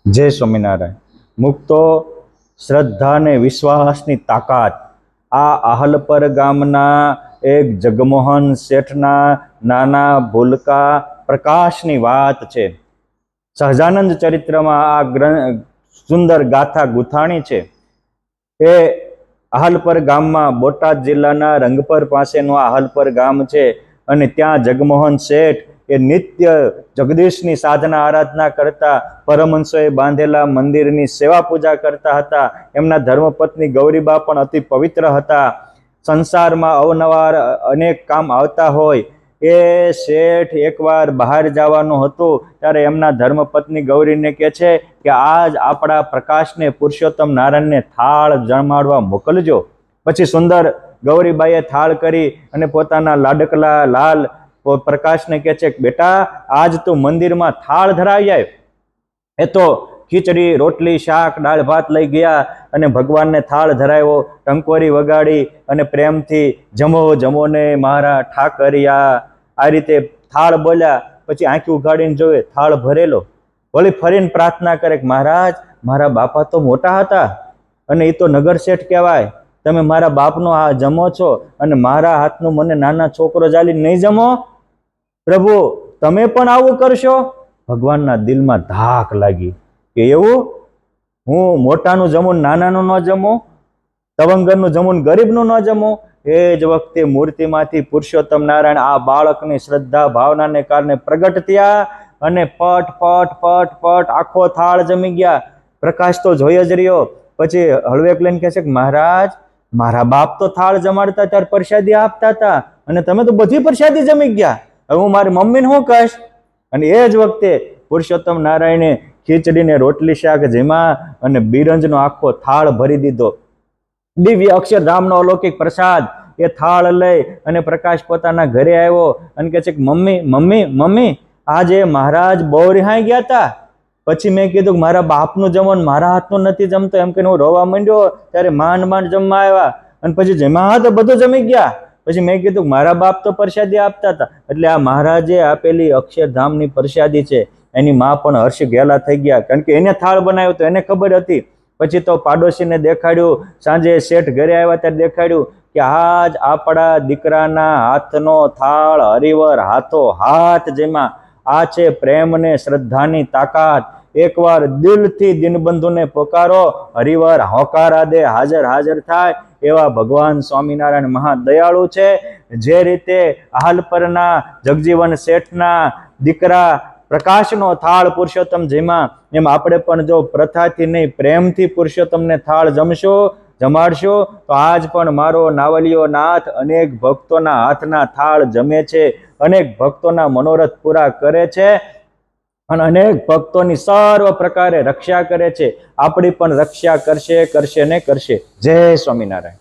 જય સ્વામિનારાયણ। મુક્તો શ્રદ્ધા ને વિશ્વાસની તાકાત આ આહલપર ગામના એક જગમોહન શેઠના નાના ભૂલકા પ્રકાશની વાત છે। સહજાનંદ ચરિત્રમાં આ સુંદર ગાથા ગુથાણી છે। એ આહલપર ગામમાં બોટાદ જિલ્લાના રંગપર પાસેનું આહલપર ગામ છે અને ત્યાં જગમોહન શેઠ એ નિત્ય જગદીશની સાધના આરાધના કરતા, પરમહંસોએ બાંધેલા મંદિરની સેવા પૂજા કરતા હતા। એમના ધર્મપત્ની ગૌરીબા પણ અતિ પવિત્ર હતા। સંસારમાં અવનવાર અનેક કામ આવતા હોય એ શેઠ એકવાર બહાર જવાનું હતું ત્યારે એમના ધર્મપત્ની ગૌરીને કહે છે કે આજ આપણા પ્રકાશને પુરુષોત્તમ નારાયણને થાળ જમાડવા મોકલજો। પછી સુંદર ગૌરીબાઈએ થાળ કરી અને પોતાના લાડકલા લાલ પ્રકાશને કહે છે કે બેટા આજ તું મંદિરમાં થાળ ધરાવી આવ। એ તો ખીચડી રોટલી શાક દાળ ભાત લઈ ગયા અને ભગવાનને થાળ ધરાવ્યો, ટંકોરી વગાડી અને પ્રેમથી જમો જમો ને મારા ઠાકરિયા આ રીતે થાળ બોલ્યા। પછી આંખી ઉઘાડીને જોવે થાળ ભરેલો। વળી ફરીને પ્રાર્થના કરે કે મહારાજ મારા બાપા તો મોટા હતા અને એ તો નગર શેઠ કહેવાય, તમે મારા બાપનો આ જમો છો અને મારા હાથનું મને નાના છોકરો જાલી નહીં જમો? પ્રભુ તમે પણ આવું કરશો? ભગવાનના દિલમાં ધાક લાગી કે એવું હું મોટાનું જમું નાનાનું ન જમું, તવંગરનું જમું ગરીબનું ન જમું? એ જ વખતે મૂર્તિમાંથી પુરુષોત્તમ નારાયણ આ બાળકની શ્રદ્ધા ભાવનાને કારણે પ્રગટ થયા અને પટ પટ પટ પટ આખો થાળ જમી ગયા। પ્રકાશ તો જોઈ જ રહ્યો। પછી હળવેક લઈને કહે છે કે મહારાજ મારા બાપ તો થાળ જમાડતા ત્યારે પ્રસાદી આપતા હતા અને તમે તો બધી પ્રસાદી જમી ગયા, હવે હું મારી મમ્મીને શું કહીશ? અને એ જ વખતે પુરુષોત્તમ નારાયણે ખીચડીને રોટલી શાક જેમાં અને બિરંજનો આખો થાળ ભરી દીધો। દિવ્ય અક્ષરધામનો અલૌકિક પ્રસાદ એ થાળ લઈ અને પ્રકાશ પોતાના ઘરે આવ્યો અને કહે છે કે મમ્મી મમ્મી મમ્મી આજે મહારાજ બહુ રિહાઈ ગયા હતા। પછી મેં કીધું કે મારા બાપનું જમવાનું મારા હાથનું નથી જમતો એમ કે હું રોવા માંડ્યો ત્યારે માંડ માંડ જમવા આવ્યા અને પછી જેમાં તો બધું જમી ગયા। પછી મેં કીધું મારા બાપ તો પ્રસાદી આપતા હતા। એટલે આ મહારાજે આપેલી અક્ષરધામની પ્રસાદી છે। એની માં પણ હર્ષ ઘેલા થઈ ગયા કારણ કે એને થાળ બનાવ્યો તો એને ખબર હતી। પછી તો પાડોશીને દેખાડ્યું, સાંજે શેઠ ઘરે આવ્યા ત્યારે દેખાડ્યું કે આજ આપણા દીકરાના હાથનો થાળ હરિવર હાથો હાથ જેમાં આ છે પ્રેમ ને શ્રદ્ધાની તાકાત। એકવાર દિલથી દિનબંધુને પોકારો, હરિવર હોકારા દે હાજર હાજર થાય। એવા ભગવાન સ્વામિનારાયણ મહાદયાળુ છે। જે રીતે આહલપરના જગજીવન શેઠના દીકરા પ્રકાશનો થાળ પુરુષોત્તમ જેમાં, એમ આપણે પણ જો પ્રથાથી નહીં પ્રેમથી પુરુષોત્તમને થાળ જમાડશો તો આજ પણ મારો નાવલિયો નાથ અનેક ભક્તોના હાથના થાળ જમે છે, અનેક ભક્તોના મનોરથ પૂરા કરે છે અને અનેક ભક્તોની સર્વ પ્રકારે રક્ષા કરે છે। આપણી પણ રક્ષા કરશે કરશે ને કરશે। જય સ્વામિનારાયણ।